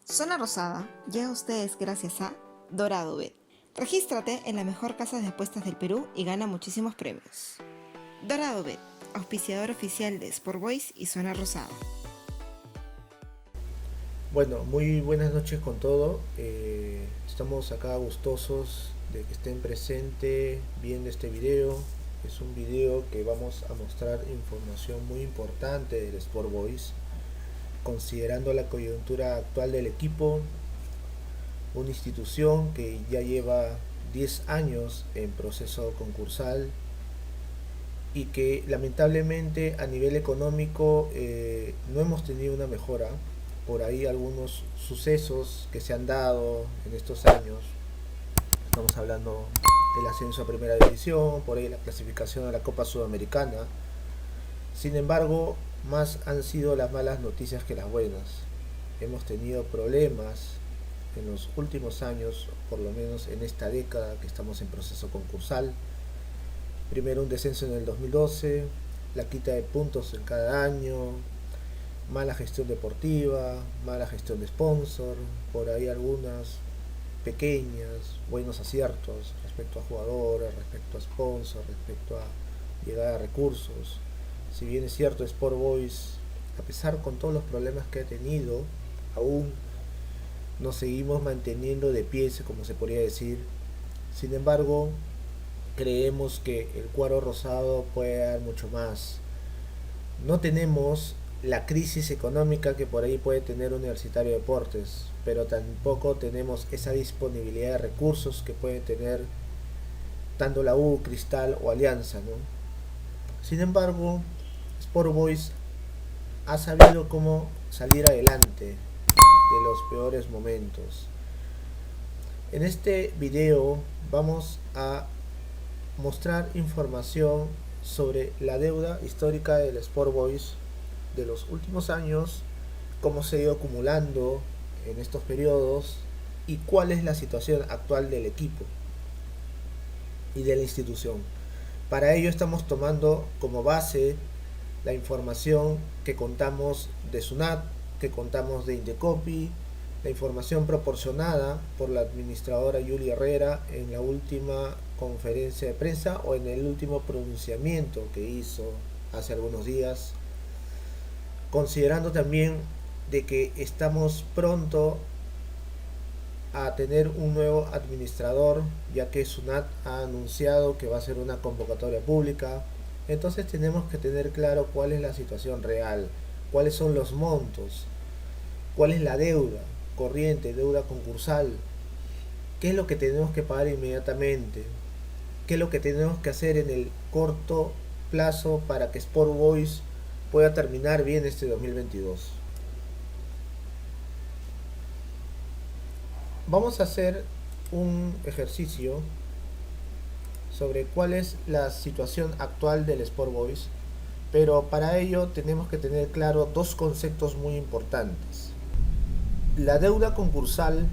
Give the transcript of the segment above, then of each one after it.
Zona Rosada llega a ustedes gracias a Dorado Bet. Regístrate en la mejor casa de apuestas del Perú y gana muchísimos premios. Dorado Bet, auspiciador oficial de Sport Boys y Zona Rosada. Bueno, muy buenas noches con todo. Estamos acá gustosos de que estén presentes viendo este video. Es un video que vamos a mostrar información muy importante del Sport Boys, considerando la coyuntura actual del equipo, una institución que ya lleva 10 años en proceso concursal y que lamentablemente a nivel económico no hemos tenido una mejora. Por ahí algunos sucesos que se han dado en estos años. Estamos hablando del ascenso a primera división, por ahí la clasificación a la Copa Sudamericana. Sin embargo, más han sido las malas noticias que las buenas. Hemos tenido problemas en los últimos años, por lo menos en esta década que estamos en proceso concursal. Primero un descenso en el 2012, la quita de puntos en cada año, mala gestión deportiva, mala gestión de sponsor, por ahí algunas pequeñas, buenos aciertos respecto a jugadores, respecto a sponsor, respecto a llegada de recursos. Si bien es cierto, Sport Boys, a pesar con todos los problemas que ha tenido, aún nos seguimos manteniendo de pie, como se podría decir. Sin embargo, creemos que el cuadro rosado puede dar mucho más. No tenemos la crisis económica que por ahí puede tener Universitario de Deportes, pero tampoco tenemos esa disponibilidad de recursos que puede tener tanto la U, Cristal o Alianza, ¿no? Sin embargo, Sport Boys ha sabido cómo salir adelante de los peores momentos. En este video vamos a mostrar información sobre la deuda histórica del Sport Boys de los últimos años, cómo se ha ido acumulando en estos periodos y cuál es la situación actual del equipo y de la institución. Para ello estamos tomando como base la información que contamos de SUNAT, que contamos de Indecopi, la información proporcionada por la administradora Yuli Herrera en la última conferencia de prensa o en el último pronunciamiento que hizo hace algunos días, considerando también de que estamos pronto a tener un nuevo administrador, ya que SUNAT ha anunciado que va a ser una convocatoria pública. Entonces tenemos que tener claro cuál es la situación real, cuáles son los montos, cuál es la deuda corriente, deuda concursal, qué es lo que tenemos que pagar inmediatamente, qué es lo que tenemos que hacer en el corto plazo para que Sport Boys pueda terminar bien este 2022. Vamos a hacer un ejercicio sobre cuál es la situación actual del Sport Boys, pero para ello tenemos que tener claro dos conceptos muy importantes: la deuda concursal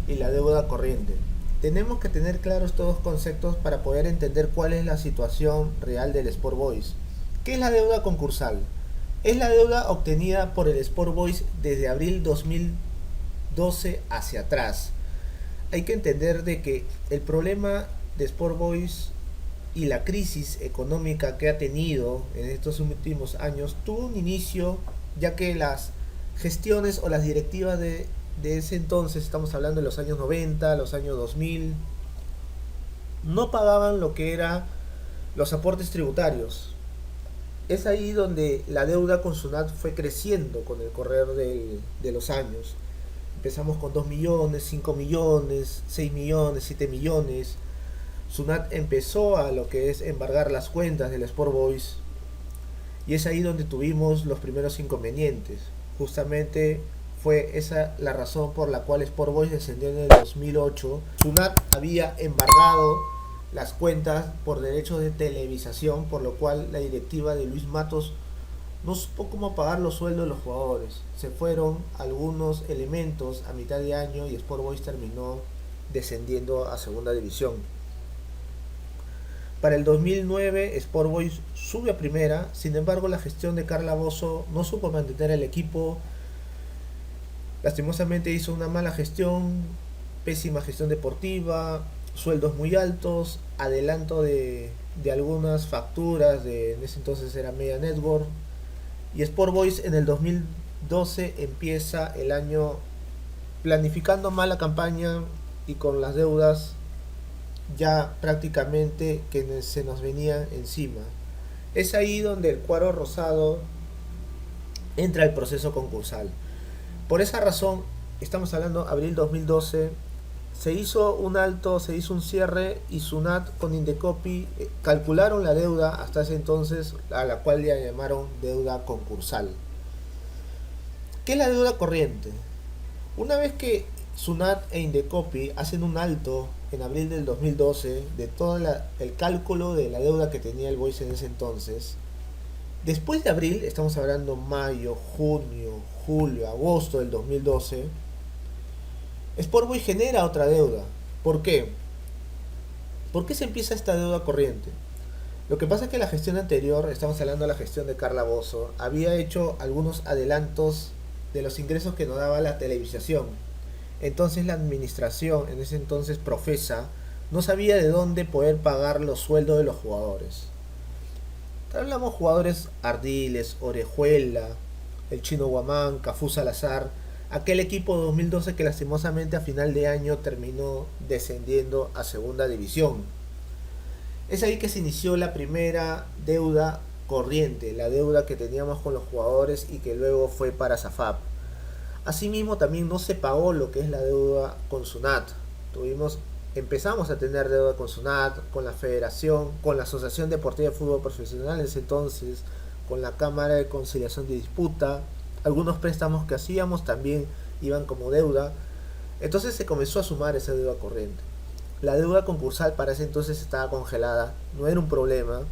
y la deuda corriente. Tenemos que tener claros estos dos conceptos para poder entender cuál es la situación real del Sport Boys. ¿Qué es la deuda concursal? Es la deuda obtenida por el Sport Boys desde abril 2012 hacia atrás. Hay que entender de que el problema de Sport Boys y la crisis económica que ha tenido en estos últimos años tuvo un inicio, ya que las gestiones o las directivas de ese entonces, estamos hablando de los años 90, los años 2000, no pagaban lo que eran los aportes tributarios. Es ahí donde la deuda con SUNAT fue creciendo con el correr de los años. Empezamos con 2 millones, 5 millones, 6 millones, 7 millones. SUNAT empezó a lo que es embargar las cuentas del Sport Boys y es ahí donde tuvimos los primeros inconvenientes. Justamente fue esa la razón por la cual Sport Boys descendió en el 2008. SUNAT había embargado las cuentas por derechos de televisación, por lo cual la directiva de Luis Matos no supo cómo pagar los sueldos de los jugadores. Se fueron algunos elementos a mitad de año y Sport Boys terminó descendiendo a segunda división. Para el 2009 Sport Boys sube a primera, sin embargo la gestión de Carla Bozzo no supo mantener el equipo Lastimosamente hizo una mala gestión, pésima gestión deportiva, sueldos muy altos, adelanto de algunas facturas, en ese entonces era Media Network. Y Sport Boys en el 2012 empieza el año planificando mal la campaña y con las deudas ya prácticamente que se nos venían encima. Es ahí donde el cuadro rosado entra al proceso concursal. Por esa razón, estamos hablando abril 2012, se hizo un alto, se hizo un cierre y Sunat con Indecopi calcularon la deuda hasta ese entonces, a la cual ya llamaron deuda concursal. ¿Qué es la deuda corriente? Una vez que Sunat e Indecopi hacen un alto en abril del 2012 de todo el cálculo de la deuda que tenía el Boys en ese entonces, después de abril, estamos hablando mayo, junio, julio, agosto del 2012, Sport Boys genera otra deuda. ¿Por qué? ¿Por qué se empieza esta deuda corriente? Lo que pasa es que la gestión anterior, estamos hablando de la gestión de Carla Bozzo, había hecho algunos adelantos de los ingresos que nos daba la televisación. Entonces la administración, en ese entonces Profesa, no sabía de dónde poder pagar los sueldos de los jugadores. Hablamos jugadores Ardiles, Orejuela, el Chino Guamán, Cafú Salazar, aquel equipo de 2012 que lastimosamente a final de año terminó descendiendo a segunda división. Es ahí que se inició la primera deuda corriente, la deuda que teníamos con los jugadores y que luego fue para SAFAP. Asimismo también no se pagó lo que es la deuda con SUNAT. Empezamos a tener deuda con SUNAT, con la Federación, con la Asociación Deportiva de Fútbol Profesional en ese entonces, con la Cámara de Conciliación de Disputa. Algunos préstamos que hacíamos también iban como deuda. Entonces se comenzó a sumar esa deuda corriente. La deuda concursal para ese entonces estaba congelada, no era un problema,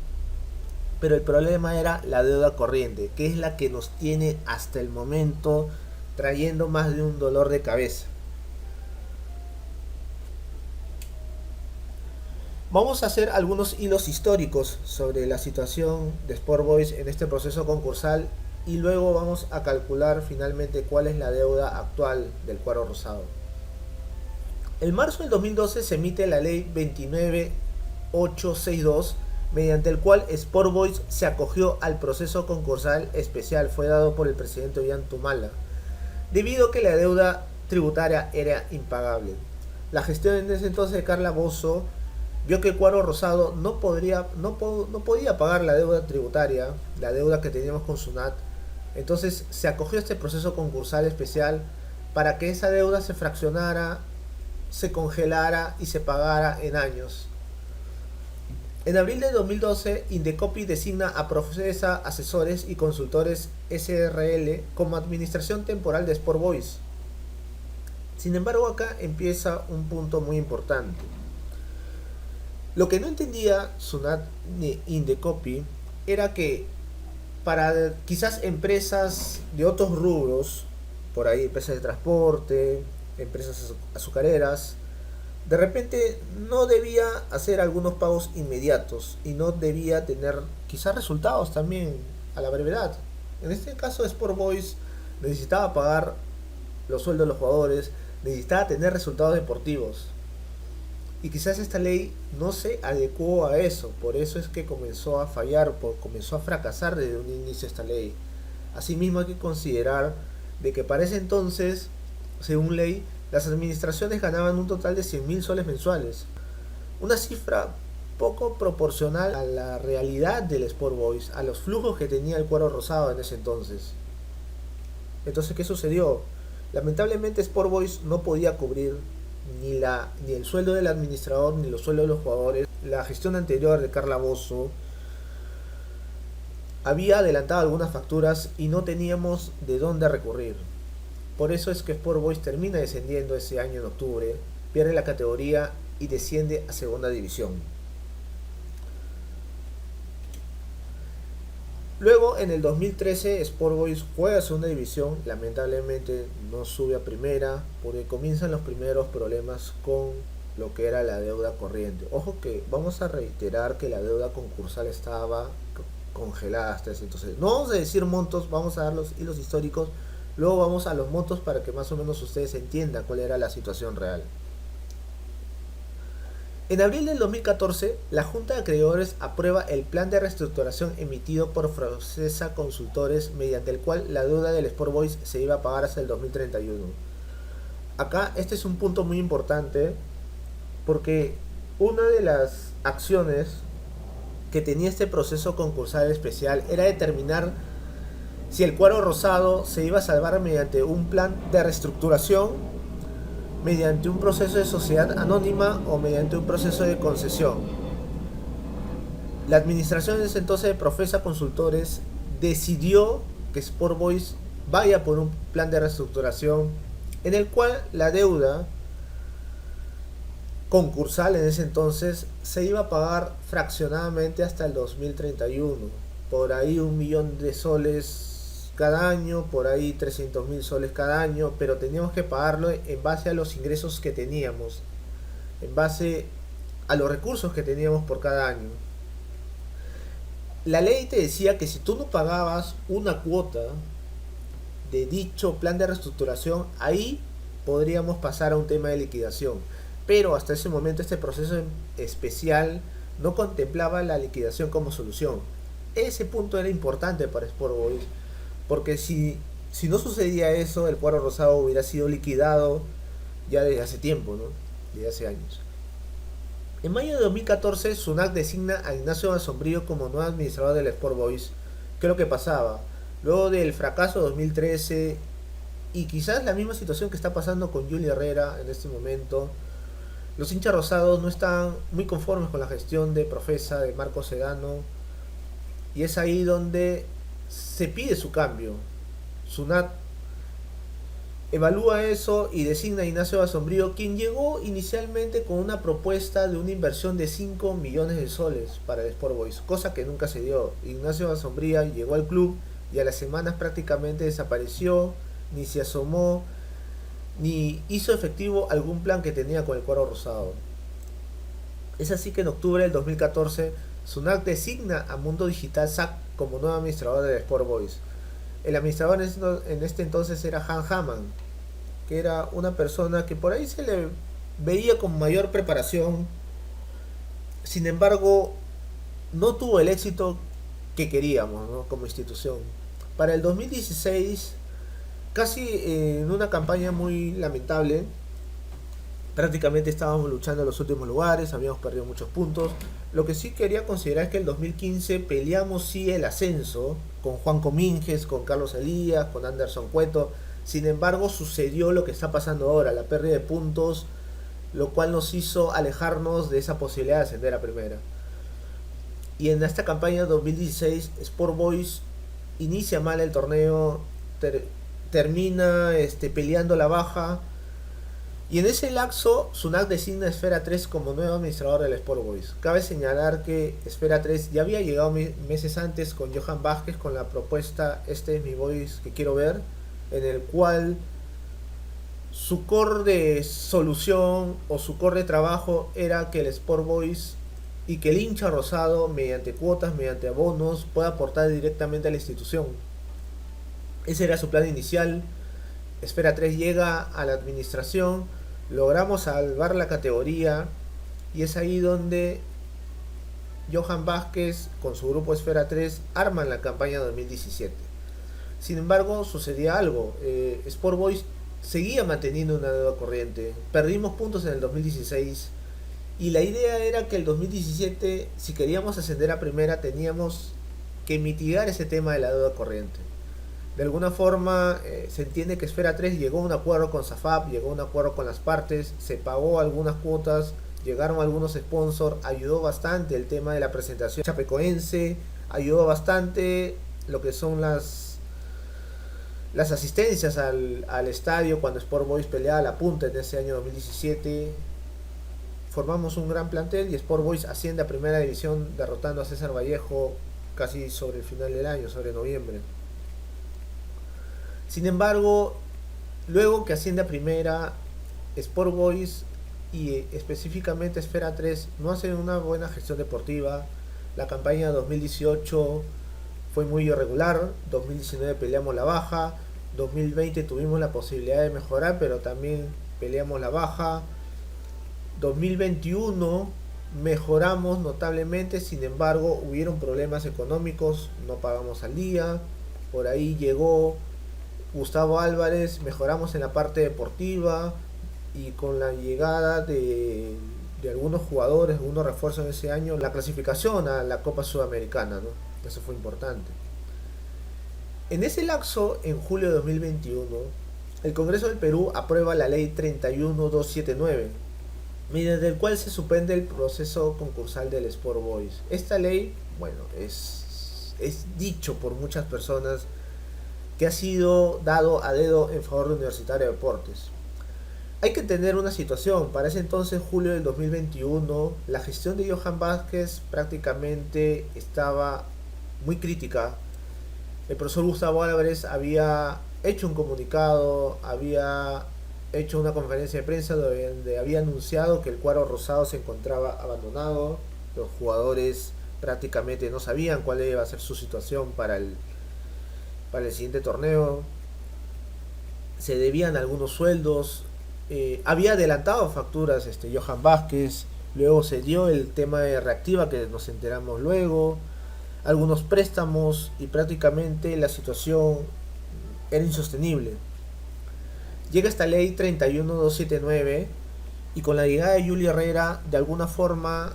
pero el problema era la deuda corriente, que es la que nos tiene hasta el momento trayendo más de un dolor de cabeza. Vamos a hacer algunos hilos históricos sobre la situación de Sport Boys en este proceso concursal y luego vamos a calcular finalmente cuál es la deuda actual del cuadro rosado. En marzo del 2012 se emite la ley 29862, mediante el cual Sport Boys se acogió al proceso concursal especial, fue dado por el presidente Ollantumala, debido a que la deuda tributaria era impagable. La gestión en ese entonces de Carla Bozzo vio que el cuadro rosado no podía pagar la deuda tributaria, la deuda que teníamos con SUNAT. Entonces se acogió a este proceso concursal especial para que esa deuda se fraccionara, se congelara y se pagara en años. En abril de 2012, Indecopi designa a Profesa Asesores y Consultores SRL como administración temporal de Sport Boys. Sin embargo, acá empieza un punto muy importante. Lo que no entendía Sunat ni Indecopi era que para quizás empresas de otros rubros, por ahí empresas de transporte, empresas azucareras, de repente no debía hacer algunos pagos inmediatos y no debía tener quizás resultados también a la brevedad. En este caso Sport Boys necesitaba pagar los sueldos de los jugadores, necesitaba tener resultados deportivos. Y quizás esta ley no se adecuó a eso, por eso es que comenzó a fallar, comenzó a fracasar desde un inicio esta ley. Asimismo hay que considerar de que para ese entonces, según ley, las administraciones ganaban un total de 100.000 soles mensuales. Una cifra poco proporcional a la realidad del Sport Boys, a los flujos que tenía el cuadro rosado en ese entonces. Entonces, ¿qué sucedió? Lamentablemente Sport Boys no podía cubrir ni el sueldo del administrador ni los sueldos de los jugadores. La gestión anterior de Carla Bozzo había adelantado algunas facturas y no teníamos de dónde recurrir. Por eso es que Sport Boys termina descendiendo ese año en octubre, pierde la categoría y desciende a segunda división. Luego en el 2013 Sport Boys juega a segunda división, lamentablemente no sube a primera porque comienzan los primeros problemas con lo que era la deuda corriente. Ojo que vamos a reiterar que la deuda concursal estaba congelada hasta ese entonces. No vamos a decir montos, vamos a dar los hilos históricos Luego vamos a los montos para que más o menos ustedes entiendan cuál era la situación real. En abril del 2014, la Junta de Acreedores aprueba el plan de reestructuración emitido por Procesa Consultores, mediante el cual la deuda del Sport Boys se iba a pagar hasta el 2031. Acá este es un punto muy importante porque una de las acciones que tenía este proceso concursal especial era determinar si el cuadro rosado se iba a salvar mediante un plan de reestructuración, mediante un proceso de sociedad anónima o mediante un proceso de concesión. La administración en ese entonces de Profesa Consultores decidió que Sport Boys vaya por un plan de reestructuración en el cual la deuda concursal en ese entonces se iba a pagar fraccionadamente hasta el 2031. Por ahí 1.000.000 de soles cada año, por ahí 300.000 soles cada año, pero teníamos que pagarlo en base a los ingresos que teníamos, en base a los recursos que teníamos por cada año. La ley te decía que si tú no pagabas una cuota de dicho plan de reestructuración, ahí podríamos pasar a un tema de liquidación. Pero hasta ese momento este proceso especial no contemplaba la liquidación como solución. Ese punto era importante para Sport Boys, porque si no sucedía eso, el cuadro rosado hubiera sido liquidado ya desde hace tiempo, ¿no? Desde hace años. En mayo de 2014, SUNAT designa a Ignacio Asombrío como nuevo administrador del Sport Boys. ¿Qué es lo que pasaba? Luego del fracaso de 2013 y quizás la misma situación que está pasando con Julio Herrera en este momento, los hinchas rosados no están muy conformes con la gestión de Profesa, de Marco Sedano, y es ahí donde se pide su cambio. SUNAT evalúa eso y designa a Ignacio Asombrío, quien llegó inicialmente con una propuesta de una inversión de 5 millones de soles para el Sport Boys, cosa que nunca se dio. Ignacio Asombría llegó al club y a las semanas prácticamente desapareció, ni se asomó, ni hizo efectivo algún plan que tenía con el cuadro rosado. Es así que en octubre del 2014, SUNAT designa a Mundo Digital SAC como nuevo administrador del Sport Boys. El administrador en este entonces era Han Haman, que era una persona que por ahí se le veía con mayor preparación, sin embargo no tuvo el éxito que queríamos, ¿no? Como institución. Para el 2016, casi en una campaña muy lamentable, prácticamente estábamos luchando en los últimos lugares, habíamos perdido muchos puntos. Lo que sí quería considerar es que en el 2015 peleamos sí el ascenso con Juan Comínguez, con Carlos Elías, con Anderson Cueto. Sin embargo, sucedió lo que está pasando ahora, la pérdida de puntos, lo cual nos hizo alejarnos de esa posibilidad de ascender a primera. Y en esta campaña 2016, Sport Boys inicia mal el torneo, termina peleando la baja. Y en ese lapso, SUNAT designa a Esfera 3 como nuevo administrador del Sport Boys. Cabe señalar que Esfera 3 ya había llegado meses antes con Johan Vázquez con la propuesta Este es mi Boys que quiero ver, en el cual su core de solución o su core de trabajo era que el Sport Boys y que el hincha rosado, mediante cuotas, mediante abonos, pueda aportar directamente a la institución. Ese era su plan inicial. Esfera 3 llega a la administración, logramos salvar la categoría y es ahí donde Johan Vázquez con su grupo Esfera 3 arman la campaña 2017. Sin embargo, sucedía algo. Sport Boys seguía manteniendo una deuda corriente. Perdimos puntos en el 2016 y la idea era que el 2017, si queríamos ascender a primera, teníamos que mitigar ese tema de la deuda corriente. De alguna forma se entiende que Esfera 3 llegó a un acuerdo con SAFAP, llegó a un acuerdo con las partes, se pagó algunas cuotas, llegaron algunos sponsors, ayudó bastante el tema de la presentación chapecoense, ayudó bastante lo que son las asistencias al estadio cuando Sport Boys peleaba la punta en ese año 2017. Formamos un gran plantel y Sport Boys asciende a primera división derrotando a César Vallejo casi sobre el final del año, sobre noviembre. Sin embargo, luego que asciende a primera, Sport Boys y específicamente Esfera 3 no hacen una buena gestión deportiva. La campaña 2018 fue muy irregular, 2019 peleamos la baja, 2020 tuvimos la posibilidad de mejorar, pero también peleamos la baja. 2021 mejoramos notablemente, sin embargo hubieron problemas económicos, no pagamos al día, por ahí llegó Gustavo Álvarez, mejoramos en la parte deportiva y con la llegada de algunos jugadores, algunos refuerzos en ese año, la clasificación a la Copa Sudamericana, ¿no? Eso fue importante. En ese lapso, en julio de 2021, el Congreso del Perú aprueba la ley 31279, mediante el cual se suspende el proceso concursal del Sport Boys. Esta ley, bueno, es dicho por muchas personas que ha sido dado a dedo en favor de Universitario de Deportes. Hay que entender una situación. Para ese entonces, julio del 2021, la gestión de Johan Vázquez prácticamente estaba muy crítica. El profesor Gustavo Álvarez había hecho un comunicado, había hecho una conferencia de prensa donde había anunciado que el cuadro rosado se encontraba abandonado. Los jugadores prácticamente no sabían cuál iba a ser su situación para el siguiente torneo. Se debían algunos sueldos. Había adelantado facturas Johan Vázquez. Luego se dio el tema de Reactiva, que nos enteramos luego. Algunos préstamos y prácticamente la situación era insostenible. Llega esta ley 31279 y con la llegada de Julio Herrera de alguna forma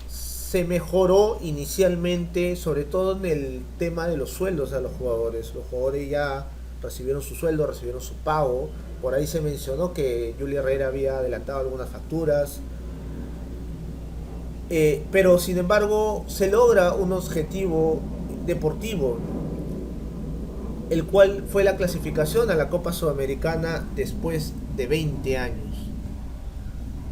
se mejoró inicialmente, sobre todo en el tema de los sueldos a los jugadores. Los jugadores ya recibieron su sueldo, recibieron su pago. Por ahí se mencionó que Julio Herrera había adelantado algunas facturas. Pero sin embargo se logra un objetivo deportivo, el cual fue la clasificación a la Copa Sudamericana después de 20 años.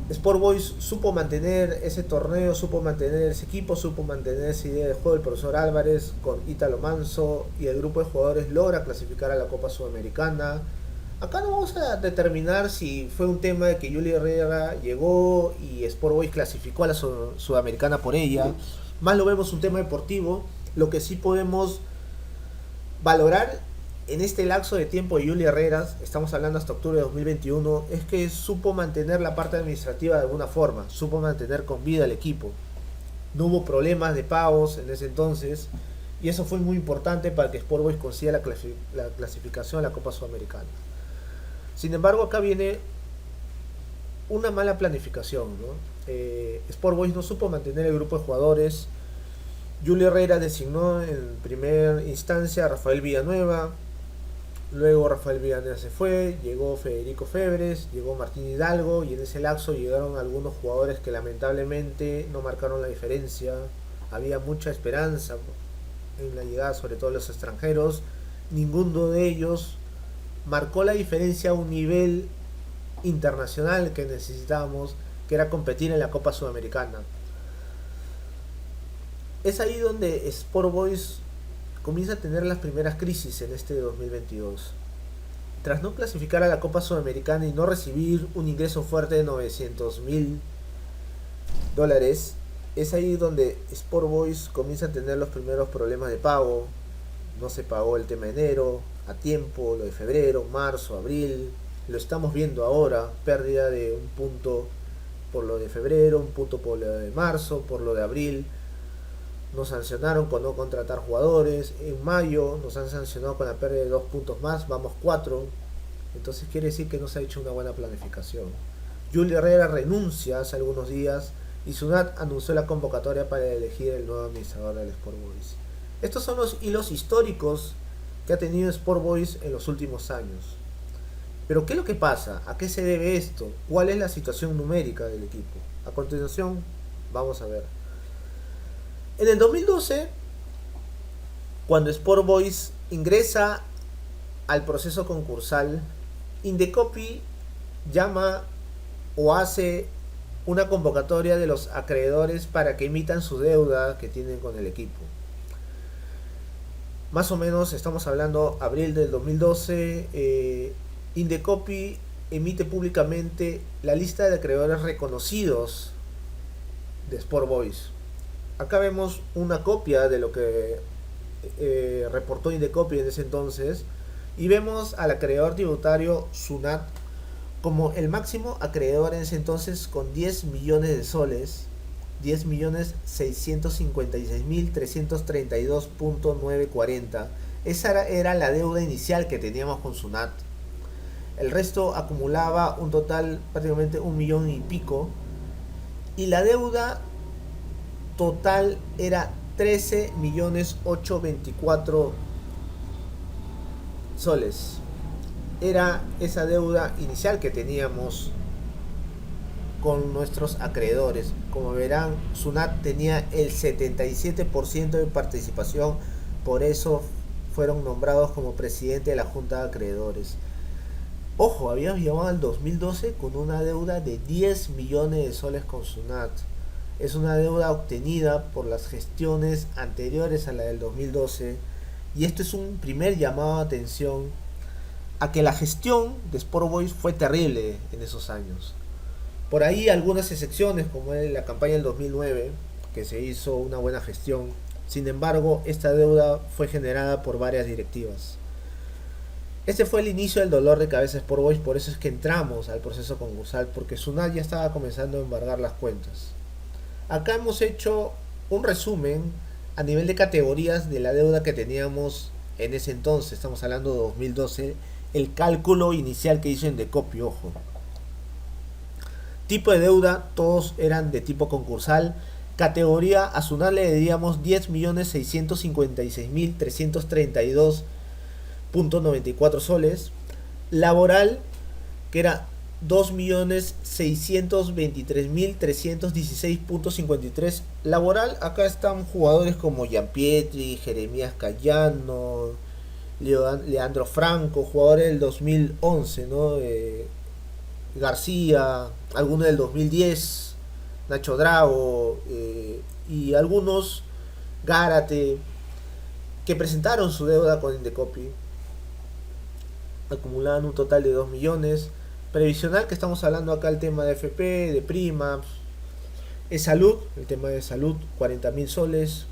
Sport Boys supo mantener ese torneo, supo mantener ese equipo, supo mantener esa idea de juego del profesor Álvarez con Ítalo Manso, y el grupo de jugadores logra clasificar a la Copa Sudamericana. Acá no vamos a determinar si fue un tema de que Julio Herrera llegó y Sport Boys clasificó a la Sudamericana por ella. Más lo vemos un tema deportivo. Lo que sí podemos valorar en este lapso de tiempo de Julio Herrera, estamos hablando hasta octubre de 2021, es que supo mantener la parte administrativa de alguna forma, supo mantener con vida el equipo. No hubo problemas de pagos en ese entonces, y eso fue muy importante para que Sport Boys consiga la clasificación a la Copa Sudamericana. Sin embargo, acá viene una mala planificación, ¿no? Sport Boys no supo mantener el grupo de jugadores. Julio Herrera designó en primera instancia a Rafael Villanueva. Luego Rafael Villanueva se fue, llegó Federico Febres, llegó Martín Hidalgo, y en ese lapso llegaron algunos jugadores que lamentablemente no marcaron la diferencia. Había mucha esperanza en la llegada, sobre todo de los extranjeros. Ninguno de ellos marcó la diferencia a un nivel internacional que necesitábamos, que era competir en la Copa Sudamericana. Es ahí donde Sport Boys comienza a tener las primeras crisis en este 2022. Tras no clasificar a la Copa Sudamericana y no recibir un ingreso fuerte de $900,000, es ahí donde Sport Boys comienza a tener los primeros problemas de pago. No se pagó el tema de enero a tiempo, lo de febrero, marzo, abril. Lo estamos viendo ahora, pérdida de un punto por lo de febrero, un punto por lo de marzo, por lo de abril. Nos sancionaron con no contratar jugadores. En mayo nos han sancionado con la pérdida de 2 puntos más, vamos 4. Entonces quiere decir que no se ha hecho una buena planificación. Julio Herrera renuncia hace algunos días y Sunat anunció la convocatoria para elegir el nuevo administrador del Sport Boys. Estos son los hilos históricos que ha tenido Sport Boys en los últimos años. Pero ¿qué es lo que pasa? ¿A qué se debe esto? ¿Cuál es la situación numérica del equipo? A continuación vamos a ver. En el 2012, cuando Sport Boys ingresa al proceso concursal, Indecopi llama o hace una convocatoria de los acreedores para que emitan su deuda que tienen con el equipo. Más o menos estamos hablando abril del 2012. Indecopi emite públicamente la lista de acreedores reconocidos de Sport Boys. Acá vemos una copia de lo que reportó Indecopi en ese entonces, Y vemos al acreedor tributario Sunat como el máximo acreedor en ese entonces con 10 millones de soles, 10.656.332.940. Esa era la deuda inicial que teníamos con Sunat. El resto acumulaba un total prácticamente un millón y pico. Y la deuda total era 13.824.000 soles. Era esa deuda inicial que teníamos con nuestros acreedores. Como verán, Sunat tenía el 77% de participación, por eso fueron nombrados como presidente de la Junta de Acreedores. Ojo, habíamos llegado al 2012 con una deuda de 10 millones de soles con Sunat. Es una deuda obtenida por las gestiones anteriores a la del 2012, y esto es un primer llamado de atención a que la gestión de Sport Boys fue terrible en esos años. Por ahí algunas excepciones, como en la campaña del 2009, que se hizo una buena gestión. Sin embargo, esta deuda fue generada por varias directivas. Este fue el inicio del dolor de cabeza de Sport Boys, por eso es que entramos al proceso concursal, porque Sunat ya estaba comenzando a embargar las cuentas. Acá hemos hecho un resumen a nivel de categorías de la deuda que teníamos en ese entonces, estamos hablando de 2012, el cálculo inicial que hizo Indecopi, ojo. Tipo de deuda, todos eran de tipo concursal. Categoría, a Sunat le debíamos 10.656.332.94 soles. Laboral, que era 2.623.316.53. Laboral, acá están jugadores como Gianpietri, Jeremías Cayano, Leandro Franco, jugadores del 2011, ¿no? García, algunos del 2010, Nacho Drago, y algunos, Gárate, que presentaron su deuda con Indecopi. Acumulaban un total de 2 millones. Previsional, que estamos hablando acá, el tema de FP, de prima. Salud, el tema de salud, 40.000 soles.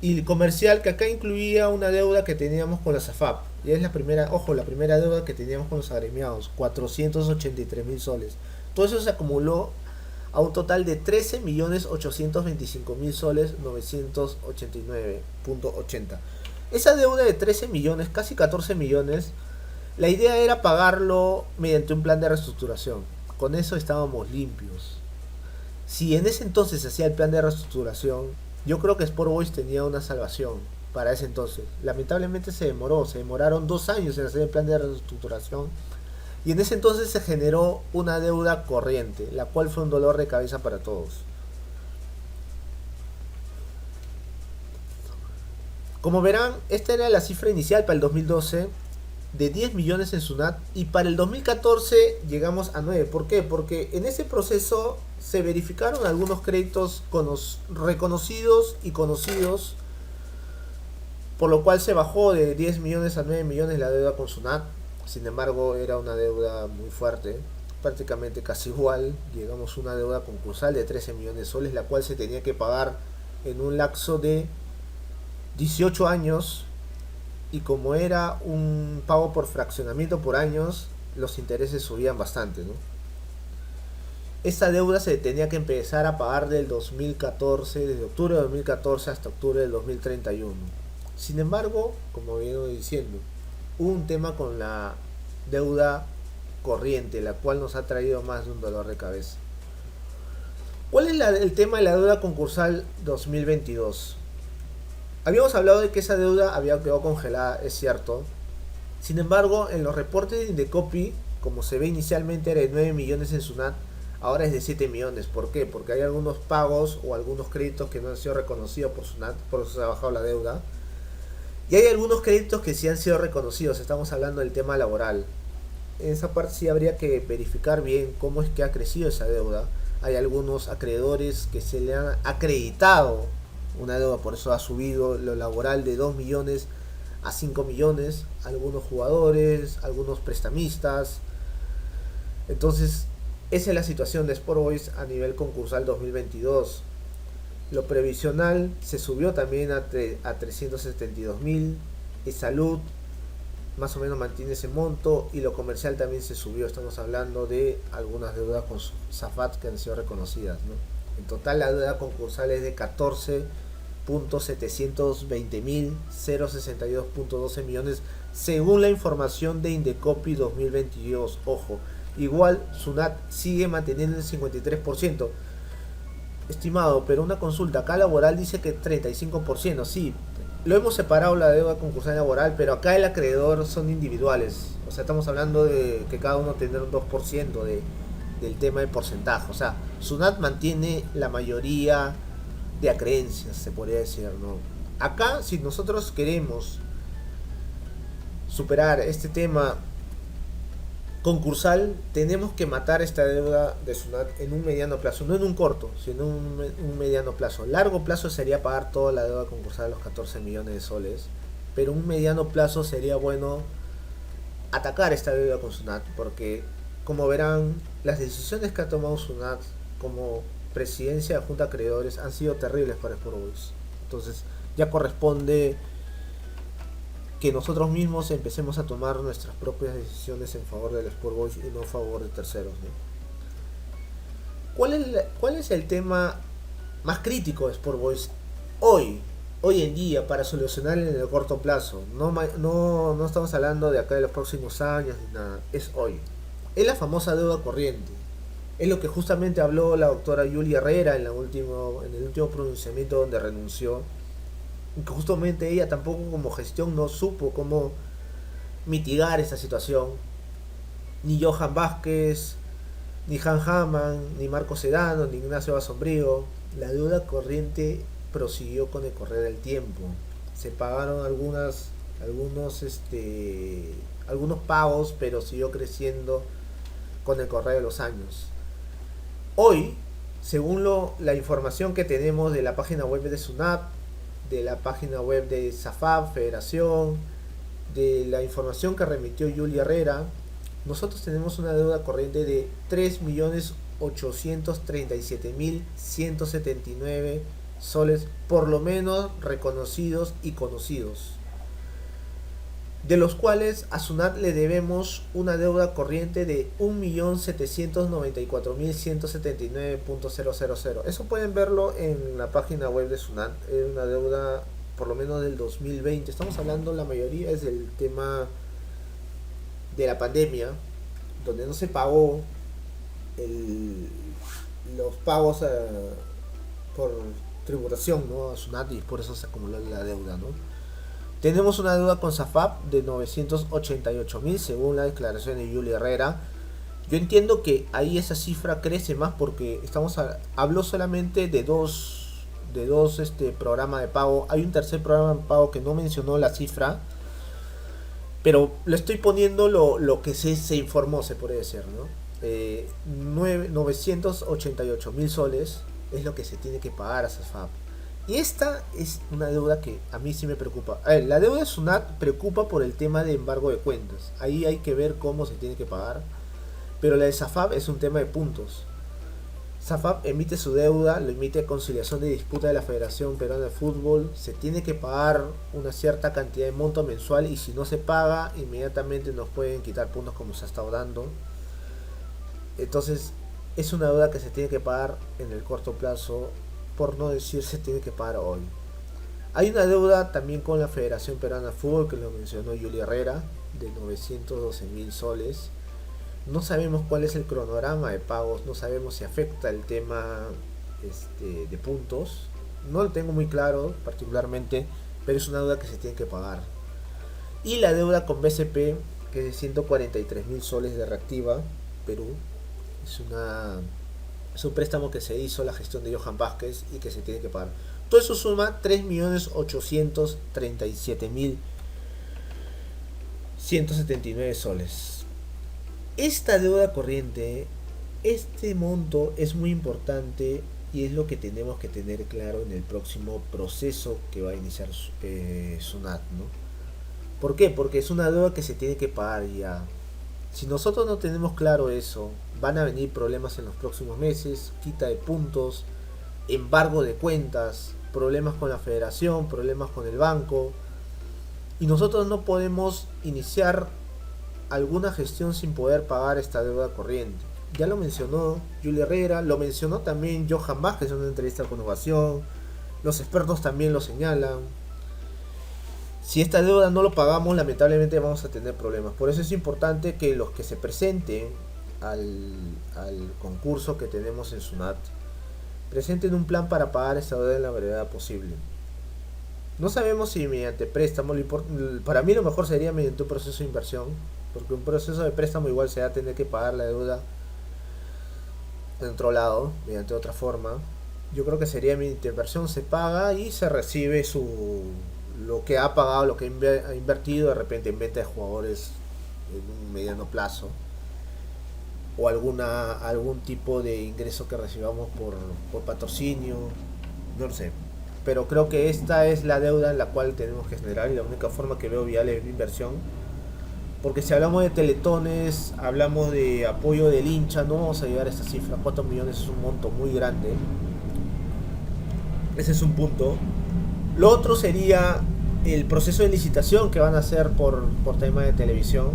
Y comercial, que acá incluía una deuda que teníamos con la SAFAP. Y es la primera, ojo, la primera deuda que teníamos con los agremiados, 483.000 soles. Todo eso se acumuló a un total de 13.825.000 soles 989.80. Esa deuda de 13 millones, casi 14 millones, la idea era pagarlo mediante un plan de reestructuración. Con eso estábamos limpios. Si en ese entonces se hacía el plan de reestructuración, yo creo que Sport Boys tenía una salvación para ese entonces. Lamentablemente se demoraron 2 años en hacer el plan de reestructuración, y en ese entonces se generó una deuda corriente, la cual fue un dolor de cabeza para todos. Como verán, esta era la cifra inicial para el 2012, de 10 millones en Sunat, y para el 2014 llegamos a 9. ¿Por qué? Porque en ese proceso se verificaron algunos créditos reconocidos y conocidos, por lo cual se bajó de 10 millones a 9 millones la deuda con Sunat. Sin embargo, era una deuda muy fuerte, prácticamente casi igual. Llegamos a una deuda concursal de 13 millones de soles, la cual se tenía que pagar en un lapso de 18 años, y como era un pago por fraccionamiento por años, los intereses subían bastante, ¿no? Esta deuda se tenía que empezar a pagar del 2014, desde octubre de 2014 hasta octubre del 2031. Sin embargo, como vengo diciendo, hubo un tema con la deuda corriente, la cual nos ha traído más de un dolor de cabeza. ¿Cuál es el tema de la deuda concursal 2022? Habíamos hablado de que esa deuda había quedado congelada, es cierto. Sin embargo, en los reportes de Indecopi, como se ve inicialmente era de 9 millones en Sunat, ahora es de 7 millones. ¿Por qué? Porque hay algunos pagos o algunos créditos que no han sido reconocidos por Sunat, por eso se ha bajado la deuda. Y hay algunos créditos que sí han sido reconocidos, estamos hablando del tema laboral. En esa parte sí habría que verificar bien cómo es que ha crecido esa deuda. Hay algunos acreedores que se le han acreditado una deuda, por eso ha subido lo laboral de 2 millones a 5 millones, algunos jugadores, algunos prestamistas. Entonces, esa es la situación de Sport Boys a nivel concursal 2022. Lo previsional se subió también a 372.000, y salud más o menos mantiene ese monto, y lo comercial también se subió. Estamos hablando de algunas deudas con SAFAT que han sido reconocidas, ¿no? En total la deuda concursal es de 14.720.062.12 millones según la información de Indecopi 2022. Ojo, igual SUNAT sigue manteniendo el 53%. Estimado, pero una consulta, acá laboral dice que 35%, sí, lo hemos separado la deuda concursal laboral, pero acá el acreedor son individuales, o sea, estamos hablando de que cada uno tendrá un 2% del tema de porcentaje, o sea, SUNAT mantiene la mayoría de acreencias, se podría decir, ¿no? Acá, si nosotros queremos superar este tema concursal, tenemos que matar esta deuda de SUNAT en un mediano plazo, no en un corto, sino en un mediano plazo. Largo plazo sería pagar toda la deuda concursal de los 14 millones de soles, pero un mediano plazo sería bueno atacar esta deuda con SUNAT, porque como verán, las decisiones que ha tomado SUNAT como presidencia de Junta de Acreedores han sido terribles para Sport Boys. Entonces ya corresponde que nosotros mismos empecemos a tomar nuestras propias decisiones en favor del Sport Boys y no a favor de terceros, ¿no? ¿Cuál es el tema más crítico de Sport Boys hoy en día para solucionar en el corto plazo? No estamos hablando de acá de los próximos años ni nada, es hoy. Es la famosa deuda corriente. Es lo que justamente habló la doctora Yulia Herrera en el último pronunciamiento donde renunció. Que justamente ella tampoco como gestión no supo cómo mitigar esta situación. Ni Johan Vázquez, ni Han Hamann, ni Marco Sedano, ni Ignacio Basombrío. La deuda corriente prosiguió con el correr del tiempo. Se pagaron algunos pagos, pero siguió creciendo con el correr de los años. Hoy, según la información que tenemos de la página web de SUNAT, de la página web de SAFAP, Federación, de la información que remitió Yulia Herrera, nosotros tenemos una deuda corriente de 3.837.179 soles, por lo menos reconocidos y conocidos, de los cuales a SUNAT le debemos una deuda corriente de 1.794.179.000. Eso pueden verlo en la página web de SUNAT. Es una deuda por lo menos del 2020. Estamos hablando, la mayoría es del tema de la pandemia, donde no se pagó los pagos por tributación, ¿no?, a SUNAT, y por eso se acumuló la deuda, ¿no? Tenemos una deuda con SAFAP de 988.000 según la declaración de Yulia Herrera. Yo entiendo que ahí esa cifra crece más porque habló solamente de dos programas de pago. Hay un tercer programa de pago que no mencionó la cifra, pero le estoy poniendo lo que se informó, se puede decir, ¿no? 988.000 soles es lo que se tiene que pagar a SAFAP. Y esta es una deuda que a mí sí me preocupa. La deuda de SUNAT preocupa por el tema de embargo de cuentas. Ahí hay que ver cómo se tiene que pagar. Pero la de SAFAP es un tema de puntos. SAFAP emite su deuda, lo emite a conciliación de disputa de la Federación Peruana de Fútbol. Se tiene que pagar una cierta cantidad de monto mensual, y si no se paga, inmediatamente nos pueden quitar puntos como se ha estado dando. Entonces, es una deuda que se tiene que pagar en el corto plazo, por no decir se tiene que pagar hoy. Hay una deuda también con la Federación Peruana de Fútbol, que lo mencionó Yulia Herrera, de 912.000 soles. No sabemos cuál es el cronograma de pagos, no sabemos si afecta el tema de puntos. No lo tengo muy claro particularmente, pero es una deuda que se tiene que pagar. Y la deuda con BCP, que es de 143.000 soles de Reactiva Perú, es un préstamo que se hizo la gestión de Johan Vázquez y que se tiene que pagar. Todo eso suma 3.837.179 soles. Esta deuda corriente, este monto es muy importante, y es lo que tenemos que tener claro en el próximo proceso que va a iniciar SUNAT, ¿no? ¿Por qué? Porque es una deuda que se tiene que pagar ya. Si nosotros no tenemos claro eso, van a venir problemas en los próximos meses, quita de puntos, embargo de cuentas, problemas con la federación, problemas con el banco. Y nosotros no podemos iniciar alguna gestión sin poder pagar esta deuda corriente. Ya lo mencionó Julia Herrera, lo mencionó también Johan Vázquez en una entrevista con Ovación, los expertos también lo señalan. Si esta deuda no lo pagamos, lamentablemente vamos a tener problemas. Por eso es importante que los que se presenten al concurso que tenemos en SUNAT presenten un plan para pagar esta deuda en la brevedad posible. No sabemos si mediante préstamo, para mí lo mejor sería mediante un proceso de inversión, porque un proceso de préstamo igual se va a tener que pagar la deuda en otro lado, mediante otra forma. Yo creo que sería mediante inversión, se paga y se recibe lo que ha pagado, lo que ha invertido de repente en venta de jugadores en un mediano plazo, o algún tipo de ingreso que recibamos por patrocinio, no lo sé. Pero creo que esta es la deuda en la cual tenemos que generar, y la única forma que veo viable es la inversión. Porque si hablamos de teletones, hablamos de apoyo del hincha, no vamos a llegar a esta cifra. 4 millones es un monto muy grande. Ese es un punto. Lo otro sería el proceso de licitación que van a hacer por tema de televisión.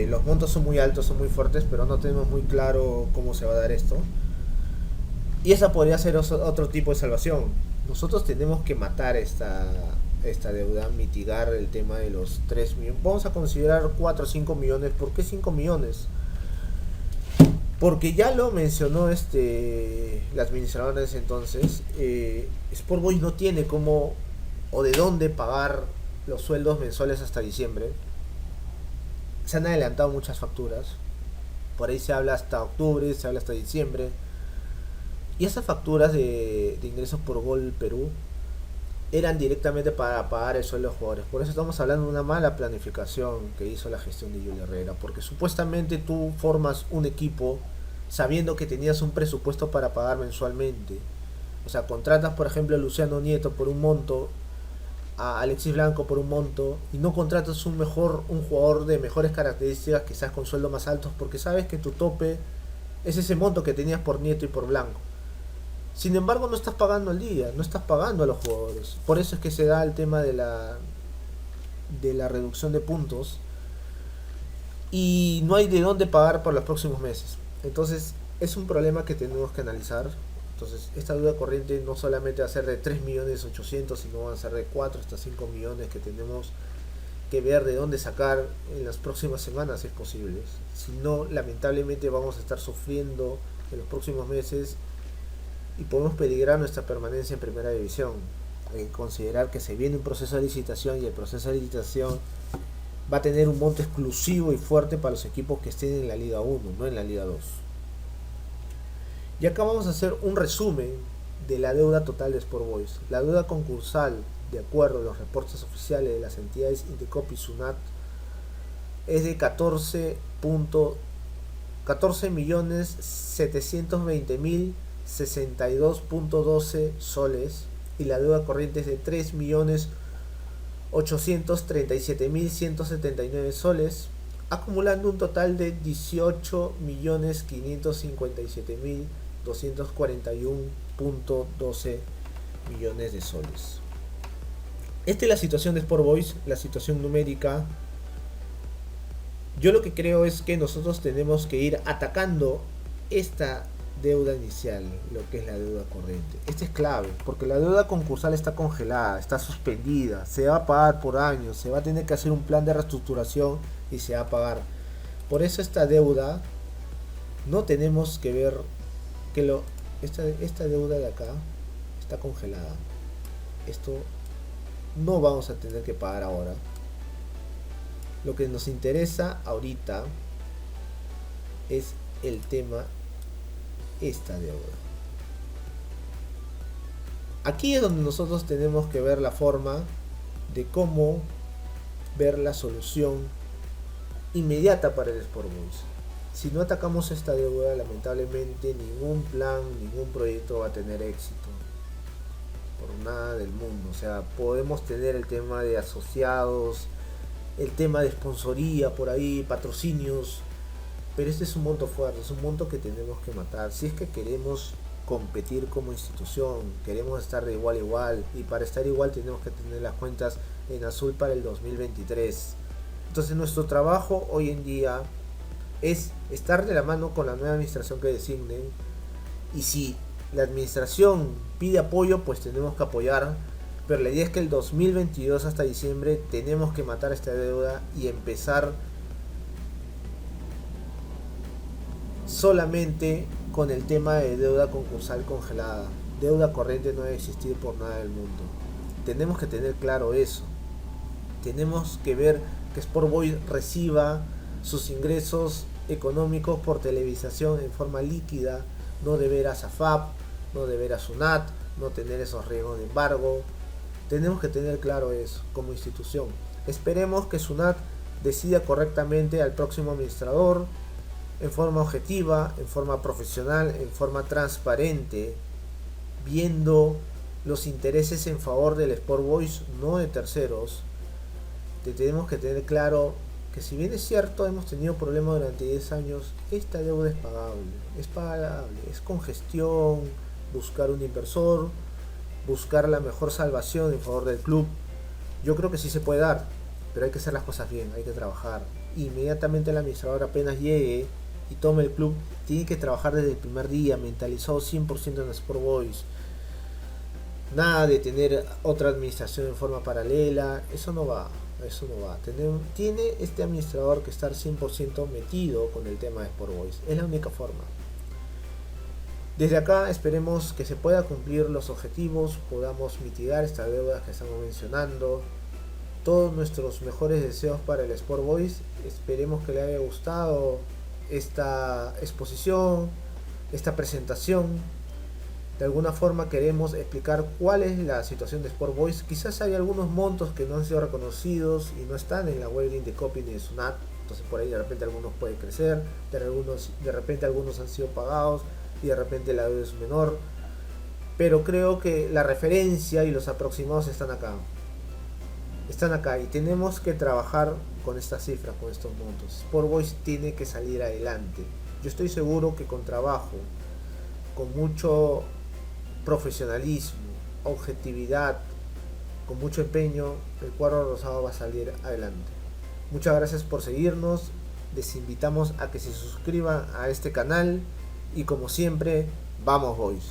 Los montos son muy altos, son muy fuertes, pero no tenemos muy claro cómo se va a dar esto. Y esa podría ser otro tipo de salvación. Nosotros tenemos que matar esta deuda, mitigar el tema de los 3 millones. Vamos a considerar 4 o 5 millones. ¿Por qué 5 millones? Porque ya lo mencionó la administradora de ese entonces. Sport Boys no tiene cómo o de dónde pagar los sueldos mensuales hasta diciembre. Se han adelantado muchas facturas. Por ahí se habla hasta octubre, se habla hasta diciembre. Y esas facturas de ingresos por Gol Perú eran directamente para pagar el sueldo de los jugadores. Por eso estamos hablando de una mala planificación que hizo la gestión de Julia Herrera. Porque supuestamente tú formas un equipo sabiendo que tenías un presupuesto para pagar mensualmente. O sea, contratas por ejemplo a Luciano Nieto por un monto, a Alexis Blanco por un monto, y no contratas un jugador de mejores características, quizás con sueldos más altos, porque sabes que tu tope es ese monto que tenías por Nieto y por Blanco. Sin embargo, no estás pagando al día, no estás pagando a los jugadores. Por eso es que se da el tema de la reducción de puntos, y no hay de dónde pagar por los próximos meses. Entonces es un problema que tenemos que analizar. Entonces esta deuda corriente no solamente va a ser de 3.800.000, sino va a ser de 4 hasta 5 millones que tenemos que ver de dónde sacar en las próximas semanas, si es posible. Si no, lamentablemente vamos a estar sufriendo en los próximos meses y podemos peligrar nuestra permanencia en primera división. Hay que considerar que se viene un proceso de licitación, y el proceso de licitación va a tener un monto exclusivo y fuerte para los equipos que estén en la Liga 1, no en la Liga 2. Y acá vamos a hacer un resumen de la deuda total de Sport Boys. La deuda concursal, de acuerdo a los reportes oficiales de las entidades Indecop y SUNAT, es de 14.720.062.12 soles, y la deuda corriente es de 3.837.179 soles, acumulando un total de 18.557.241.12 millones de soles. Esta es la situación de Sport Boys, la situación numérica. Yo lo que creo es que nosotros tenemos que ir atacando esta deuda inicial, lo que es la deuda corriente. Este es clave, porque la deuda concursal está congelada, está suspendida, se va a pagar por años, se va a tener que hacer un plan de reestructuración y se va a pagar. Por eso esta deuda no tenemos que ver que esta deuda de acá está congelada. Esto no vamos a tener que pagar ahora. Lo que nos interesa ahorita es el tema esta deuda. Aquí es donde nosotros tenemos que ver la forma de cómo ver la solución inmediata para el Sport Boys. Si no atacamos esta deuda, lamentablemente ningún plan, ningún proyecto va a tener éxito. Por nada del mundo. O sea, podemos tener el tema de asociados, el tema de sponsoría por ahí, patrocinios, pero este es un monto fuerte, es un monto que tenemos que matar. Si es que queremos competir como institución, queremos estar de igual a igual, y para estar igual tenemos que tener las cuentas en azul para el 2023. Entonces nuestro trabajo hoy en día es estar de la mano con la nueva administración que designen, y si la administración pide apoyo, pues tenemos que apoyar, pero la idea es que el 2022 hasta diciembre tenemos que matar esta deuda y empezar solamente con el tema de deuda concursal congelada. Deuda corriente no debe existir por nada del mundo. Tenemos que tener claro eso. Tenemos que ver que Sport Boys reciba sus ingresos económicos por televisación en forma líquida, no deber a SAFAP, no deber a SUNAT, no tener esos riesgos de embargo. Tenemos que tener claro eso como institución. Esperemos que SUNAT decida correctamente al próximo administrador, en forma objetiva, en forma profesional, en forma transparente, viendo los intereses en favor del Sport Boys, no de terceros. Tenemos que tener claro que, si bien es cierto hemos tenido problemas durante 10 años, esta deuda es pagable, es con gestión, buscar un inversor, buscar la mejor salvación en favor del club. Yo creo que sí se puede dar, pero hay que hacer las cosas bien, hay que trabajar. Inmediatamente el administrador apenas llegue y tome el club, tiene que trabajar desde el primer día, mentalizado 100% en Sport Boys. Nada de tener otra administración en forma paralela, eso no va. Tiene este administrador que estar 100% metido con el tema de Sport Boys. Es la única forma. Desde acá esperemos que se pueda cumplir los objetivos, podamos mitigar estas deudas que estamos mencionando. Todos nuestros mejores deseos para el Sport Boys. Esperemos que le haya gustado esta exposición, esta presentación. De alguna forma queremos explicar cuál es la situación de Sport Boys. Quizás hay algunos montos que no han sido reconocidos y no están en la web de Indecopi ni de SUNAT. Entonces por ahí de repente algunos pueden crecer, de repente algunos han sido pagados y de repente la deuda es menor. Pero creo que la referencia y los aproximados están acá. Están acá y tenemos que trabajar con estas cifras, con estos montos. Sport Boys tiene que salir adelante. Yo estoy seguro que con trabajo, con mucho profesionalismo, objetividad, con mucho empeño, el cuadro rosado va a salir adelante. Muchas gracias por seguirnos. Les invitamos a que se suscriban a este canal y, como siempre, vamos Boys.